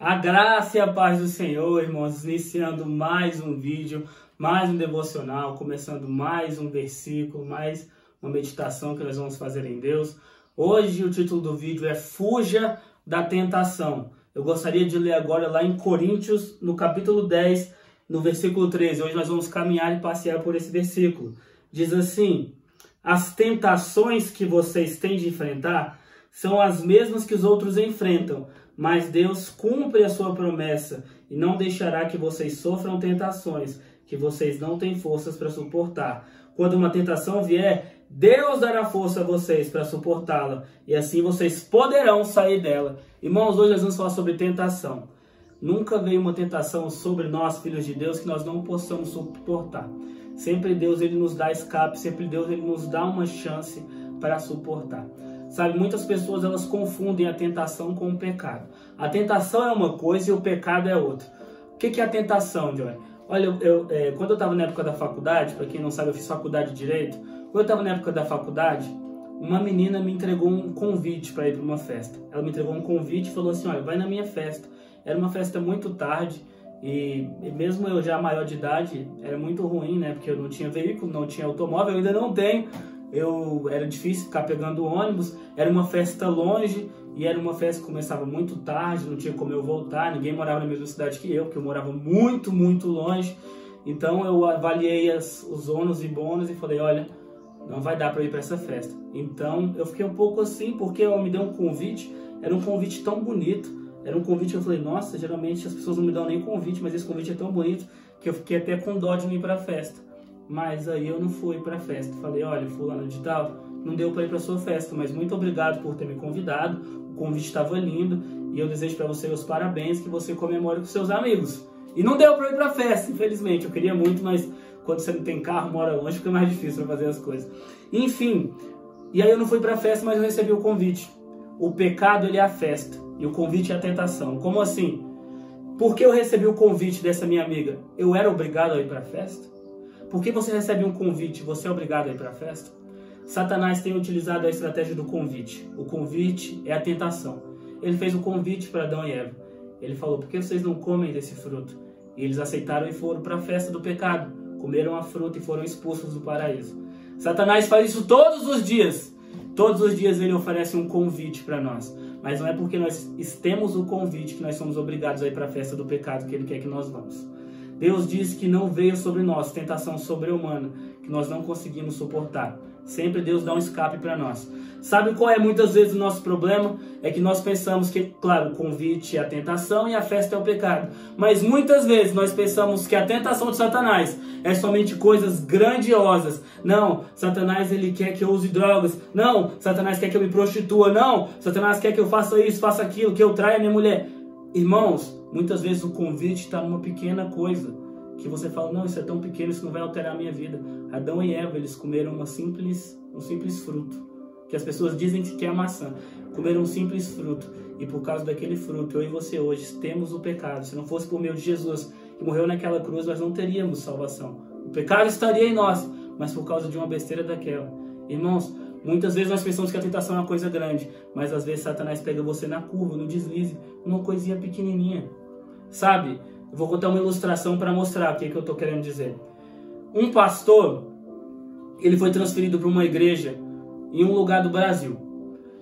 A graça e a paz do Senhor, irmãos, iniciando mais um vídeo, mais um devocional, começando mais um versículo, mais uma meditação que nós vamos fazer em Deus. Hoje o título do vídeo é Fuja da Tentação. Eu gostaria de ler agora lá em Coríntios, no capítulo 10, no versículo 13. Hoje nós vamos caminhar e passear por esse versículo. Diz assim: as tentações que vocês têm de enfrentar são as mesmas que os outros enfrentam, mas Deus cumpre a sua promessa e não deixará que vocês sofram tentações que vocês não têm forças para suportar. Quando uma tentação vier, Deus dará força a vocês para suportá-la e assim vocês poderão sair dela. Irmãos, hoje nós vamos falar sobre tentação. Nunca veio uma tentação sobre nós, filhos de Deus, que nós não possamos suportar. Sempre Deus ele nos dá escape, sempre Deus ele nos dá uma chance para suportar. Sabe, muitas pessoas elas confundem a tentação com o pecado. A tentação é uma coisa e o pecado é outra. O que é a tentação, Johnny? Olha, quando eu estava na época da faculdade, para quem não sabe, eu fiz faculdade de Direito. Quando eu estava na época da faculdade, uma menina me entregou um convite para ir para uma festa. Ela me entregou um convite e falou assim: olha, vai na minha festa. Era uma festa muito tarde e mesmo eu já maior de idade, era muito ruim, né? Porque eu não tinha veículo, não tinha automóvel, eu ainda não tenho. Era difícil ficar pegando ônibus, era uma festa longe e era uma festa que começava muito tarde, não tinha como eu voltar, ninguém morava na mesma cidade que eu, porque eu morava muito, muito longe. Então eu avaliei os ônus e bônus e falei: olha, não vai dar para ir para essa festa. Então eu fiquei um pouco assim, porque ela me deu um convite, era um convite tão bonito, era um convite que eu falei: nossa, geralmente as pessoas não me dão nem convite, mas esse convite é tão bonito que eu fiquei até com dó de não ir para a festa. Mas aí eu não fui para a festa. Falei: olha, fulano de tal, não deu para ir para sua festa, mas muito obrigado por ter me convidado. O convite estava lindo e eu desejo para você os parabéns, que você comemore com seus amigos. E não deu para ir para a festa, infelizmente. Eu queria muito, mas quando você não tem carro, mora longe, fica mais difícil para fazer as coisas. Enfim, e aí eu não fui para a festa, mas eu recebi o convite. O pecado, ele é a festa e o convite é a tentação. Como assim? Porque eu recebi o convite dessa minha amiga, eu era obrigado a ir para a festa? Por que você recebe um convite, você é obrigado a ir para a festa? Satanás tem utilizado a estratégia do convite. O convite é a tentação. Ele fez o convite para Adão e Eva. Ele falou: por que vocês não comem desse fruto? E eles aceitaram e foram para a festa do pecado. Comeram a fruta e foram expulsos do paraíso. Satanás faz isso todos os dias. Todos os dias ele oferece um convite para nós. Mas não é porque nós temos o convite que nós somos obrigados a ir para a festa do pecado que ele quer que nós vamos. Deus diz que não veio sobre nós tentação sobre-humana, que nós não conseguimos suportar. Sempre Deus dá um escape para nós. Sabe qual é muitas vezes o nosso problema? É que nós pensamos que, claro, o convite é a tentação e a festa é o pecado. Mas muitas vezes nós pensamos que a tentação de Satanás é somente coisas grandiosas. Não, Satanás ele quer que eu use drogas. Não, Satanás quer que eu me prostitua. Não, Satanás quer que eu faça isso, faça aquilo, que eu traia minha mulher. Irmãos, muitas vezes o convite está numa pequena coisa, que você fala: não, isso é tão pequeno, isso não vai alterar a minha vida. Adão e Eva, eles comeram um simples fruto, que as pessoas dizem que é a maçã. Comeram um simples fruto, e por causa daquele fruto, eu e você hoje temos o pecado. Se não fosse por meio de Jesus, que morreu naquela cruz, nós não teríamos salvação. O pecado estaria em nós, mas por causa de uma besteira daquela. Irmãos, muitas vezes nós pensamos que a tentação é uma coisa grande, mas às vezes Satanás pega você na curva, no deslize, uma coisinha pequenininha. Sabe, eu vou contar uma ilustração para mostrar o que eu estou querendo dizer. Um pastor, ele foi transferido para uma igreja em um lugar do Brasil.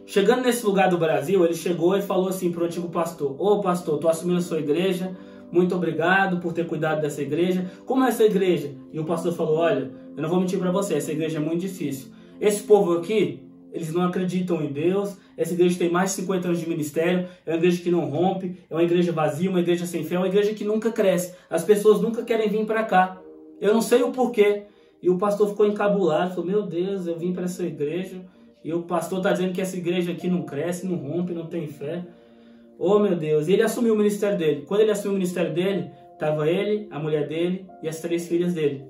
Chegando nesse lugar do Brasil, ele chegou e falou assim para o antigo pastor: ô pastor, estou assumindo a sua igreja, muito obrigado por ter cuidado dessa igreja. Como é essa igreja? E o pastor falou: olha, eu não vou mentir para você, essa igreja é muito difícil. Esse povo aqui, eles não acreditam em Deus. Essa igreja tem mais de 50 anos de ministério. É uma igreja que não rompe. É uma igreja vazia, uma igreja sem fé. É uma igreja que nunca cresce. As pessoas nunca querem vir para cá. Eu não sei o porquê. E o pastor ficou encabulado. Falou: meu Deus, eu vim para essa igreja e o pastor está dizendo que essa igreja aqui não cresce, não rompe, não tem fé. Oh, meu Deus. E ele assumiu o ministério dele. Quando ele assumiu o ministério dele, estava ele, a mulher dele e as 3 filhas dele.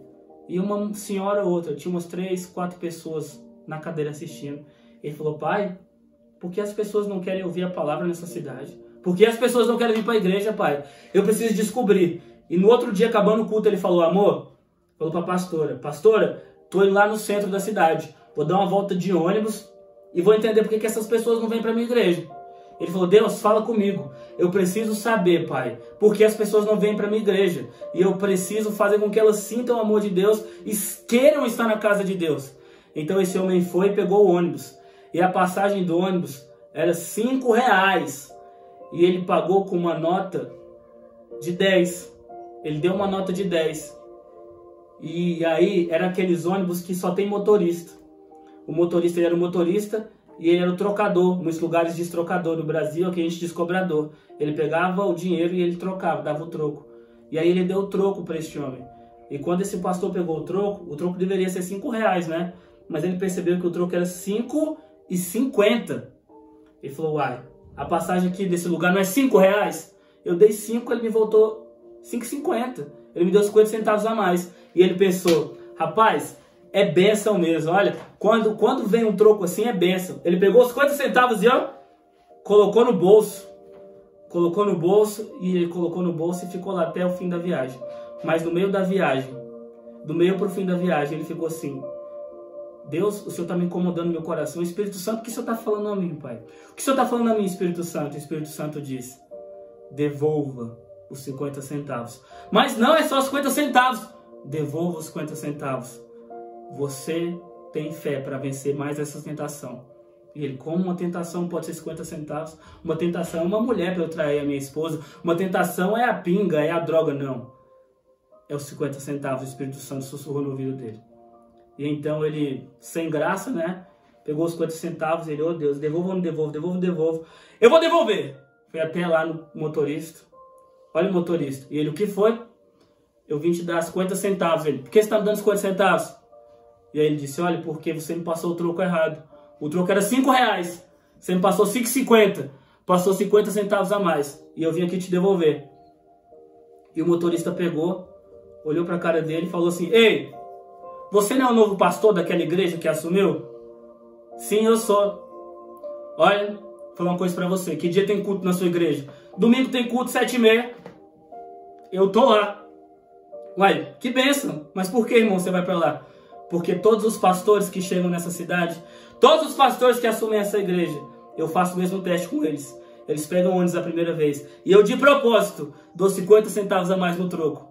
E uma senhora ou outra. Tinha umas 3, 4 pessoas na cadeira assistindo. Ele falou: pai, por que as pessoas não querem ouvir a palavra nessa cidade? Por que as pessoas não querem vir para a igreja, pai? Eu preciso descobrir. E no outro dia, acabando o culto, ele falou: amor, falou para a pastora: pastora, tô indo lá no centro da cidade, vou dar uma volta de ônibus e vou entender por que essas pessoas não vêm para a minha igreja. Ele falou: Deus, fala comigo. Eu preciso saber, Pai, porque as pessoas não vêm para a minha igreja. E eu preciso fazer com que elas sintam o amor de Deus e queiram estar na casa de Deus. Então esse homem foi e pegou o ônibus. E a passagem do ônibus era R$5. E ele pagou com uma nota de 10. Ele deu uma nota de 10. E aí era aqueles ônibus que só tem motorista. O motorista, ele era o motorista e ele era o trocador. Nos lugares diz trocador. No Brasil aqui a gente diz cobrador. Ele pegava o dinheiro e ele trocava, dava o troco. E aí ele deu o troco para este homem. E quando esse pastor pegou o troco deveria ser R$5, né? Mas ele percebeu que o troco era R$5,50. Ele falou, uai, a passagem aqui desse lugar não é R$5? Eu dei 5, ele me voltou R$5,50. Ele me deu 50 centavos a mais. E ele pensou, rapaz, é bênção mesmo. Olha, quando vem um troco assim, é bênção. Ele pegou os 50 centavos e ó, colocou no bolso. Colocou no bolso e ele colocou no bolso e ficou lá até o fim da viagem. Mas no meio da viagem, do meio para o fim da viagem, ele ficou assim, Deus, o Senhor está me incomodando no meu coração. Espírito Santo, o que o Senhor está falando a mim, Pai? O que o Senhor está falando a mim, Espírito Santo? O Espírito Santo diz, devolva os 50 centavos. Mas não é só os 50 centavos. Devolva os 50 centavos. Você tem fé para vencer mais essa tentação. E ele, como uma tentação pode ser 50 centavos? Uma tentação é uma mulher para eu trair a minha esposa. Uma tentação é a pinga, é a droga. Não. É os 50 centavos. O Espírito Santo sussurrou no ouvido dele. E então ele, sem graça, né? Pegou os 50 centavos e ele, oh Deus, devolvo ou não devolvo? Devolvo ou não devolvo? Eu vou devolver! Foi até lá no motorista. Olha o motorista. E ele, o que foi? Eu vim te dar 50 centavos. Ele, por que você está me dando 50 centavos? E aí ele disse, olha, porque você me passou o troco errado. O troco era R$5. Você me passou R$5,50. Passou 50 centavos a mais. E eu vim aqui te devolver. E o motorista pegou, olhou para a cara dele e falou assim, ei, você não é o novo pastor daquela igreja que assumiu? Sim, eu sou. Olha, vou falar uma coisa para você. Que dia tem culto na sua igreja? Domingo tem culto 7h30. Eu tô lá. Uai, que bênção. Mas por que, irmão, você vai para lá? Porque todos os pastores que chegam nessa cidade, todos os pastores que assumem essa igreja, eu faço o mesmo teste com eles. Eles pegam ônibus a primeira vez. E eu, de propósito, dou 50 centavos a mais no troco.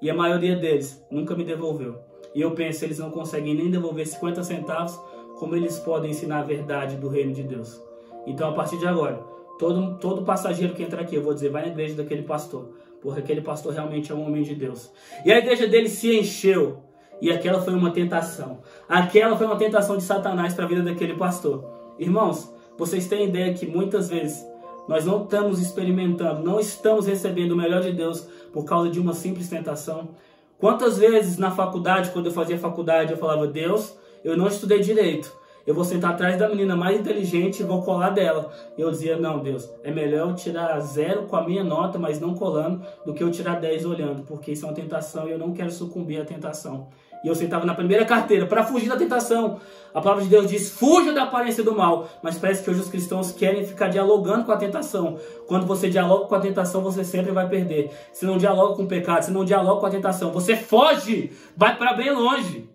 E a maioria deles nunca me devolveu. E eu penso, eles não conseguem nem devolver 50 centavos, como eles podem ensinar a verdade do reino de Deus. Então, a partir de agora, todo passageiro que entra aqui, eu vou dizer, vai na igreja daquele pastor. Porque aquele pastor realmente é um homem de Deus. E a igreja dele se encheu. E aquela foi uma tentação. Aquela foi uma tentação de Satanás para a vida daquele pastor. Irmãos, vocês têm ideia que muitas vezes nós não estamos experimentando, não estamos recebendo o melhor de Deus por causa de uma simples tentação? Quantas vezes na faculdade, quando eu fazia faculdade, eu falava, Deus, eu não estudei direito. Eu vou sentar atrás da menina mais inteligente e vou colar dela. E eu dizia, não, Deus, é melhor eu tirar 0 com a minha nota, mas não colando, do que eu tirar 10 olhando, porque isso é uma tentação e eu não quero sucumbir à tentação. E eu sentava na primeira carteira para fugir da tentação. A palavra de Deus diz, fuja da aparência do mal. Mas parece que hoje os cristãos querem ficar dialogando com a tentação. Quando você dialoga com a tentação, você sempre vai perder. Se não dialoga com o pecado, se não dialoga com a tentação, você foge, vai para bem longe.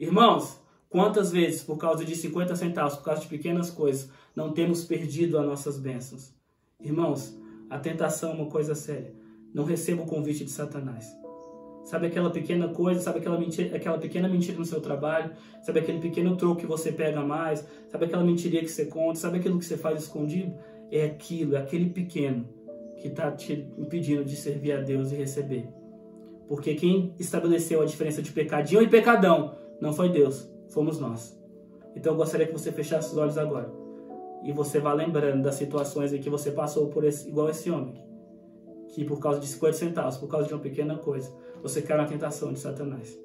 Irmãos, quantas vezes, por causa de 50 centavos, por causa de pequenas coisas, não temos perdido as nossas bênçãos? Irmãos, a tentação é uma coisa séria. Não receba o convite de Satanás. Sabe aquela pequena coisa, sabe aquela pequena mentira no seu trabalho, sabe aquele pequeno troco que você pega mais, sabe aquela mentirinha que você conta, sabe aquilo que você faz escondido? É aquilo, é aquele pequeno que está te impedindo de servir a Deus e receber. Porque quem estabeleceu a diferença de pecadinho e pecadão não foi Deus, fomos nós. Então eu gostaria que você fechasse os olhos agora e você vá lembrando das situações em que você passou por igual esse homem, que por causa de 50 centavos, por causa de uma pequena coisa, você caiu na tentação de Satanás.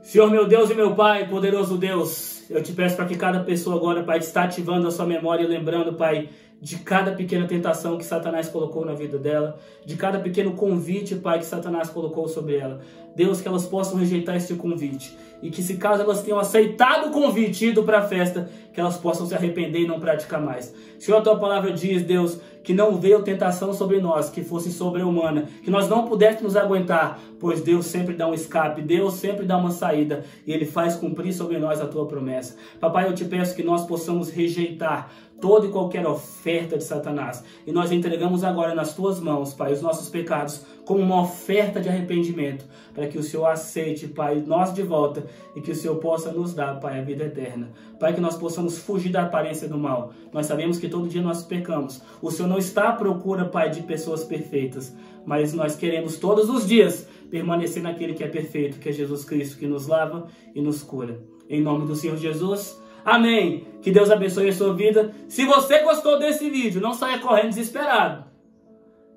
Senhor, meu Deus e meu Pai, poderoso Deus, eu te peço para que cada pessoa agora, Pai, está ativando a sua memória e lembrando, Pai, de cada pequena tentação que Satanás colocou na vida dela, de cada pequeno convite, Pai, que Satanás colocou sobre ela. Deus, que elas possam rejeitar esse convite. E que se caso elas tenham aceitado o convite e ido para a festa, que elas possam se arrepender e não praticar mais. Senhor, a tua palavra diz, Deus, que não veio tentação sobre nós, que fosse sobre-humana, que nós não pudéssemos aguentar, pois Deus sempre dá um escape, Deus sempre dá uma saída, e Ele faz cumprir sobre nós a tua promessa. Papai, eu te peço que nós possamos rejeitar toda e qualquer oferta de Satanás. E nós entregamos agora nas tuas mãos, Pai, os nossos pecados como uma oferta de arrependimento, para que o Senhor aceite, Pai, nós de volta e que o Senhor possa nos dar, Pai, a vida eterna. Pai, que nós possamos fugir da aparência do mal. Nós sabemos que todo dia nós pecamos. O Senhor não está à procura, Pai, de pessoas perfeitas, mas nós queremos todos os dias permanecer naquele que é perfeito, que é Jesus Cristo, que nos lava e nos cura. Em nome do Senhor Jesus, amém. Que Deus abençoe a sua vida. Se você gostou desse vídeo, não saia correndo desesperado.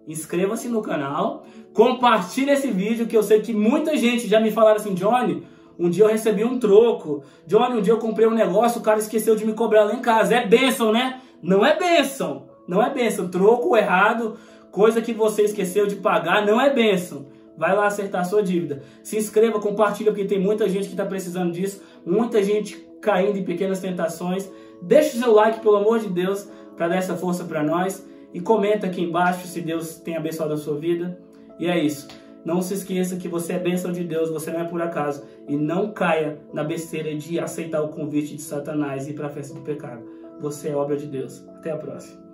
Inscreva-se no canal, compartilhe esse vídeo, que eu sei que muita gente já me falaram assim: Johnny, um dia eu recebi um troco. Johnny, um dia eu comprei um negócio, o cara esqueceu de me cobrar lá em casa. É bênção, né? Não é bênção. Não é bênção. Troco errado, coisa que você esqueceu de pagar, não é bênção. Vai lá acertar a sua dívida. Se inscreva, compartilha, porque tem muita gente que está precisando disso. Muita gente caindo em pequenas tentações. Deixa o seu like, pelo amor de Deus, para dar essa força para nós. E comenta aqui embaixo se Deus tem abençoado a sua vida. E é isso. Não se esqueça que você é bênção de Deus, você não é por acaso. E não caia na besteira de aceitar o convite de Satanás e ir para a festa do pecado. Você é obra de Deus. Até a próxima.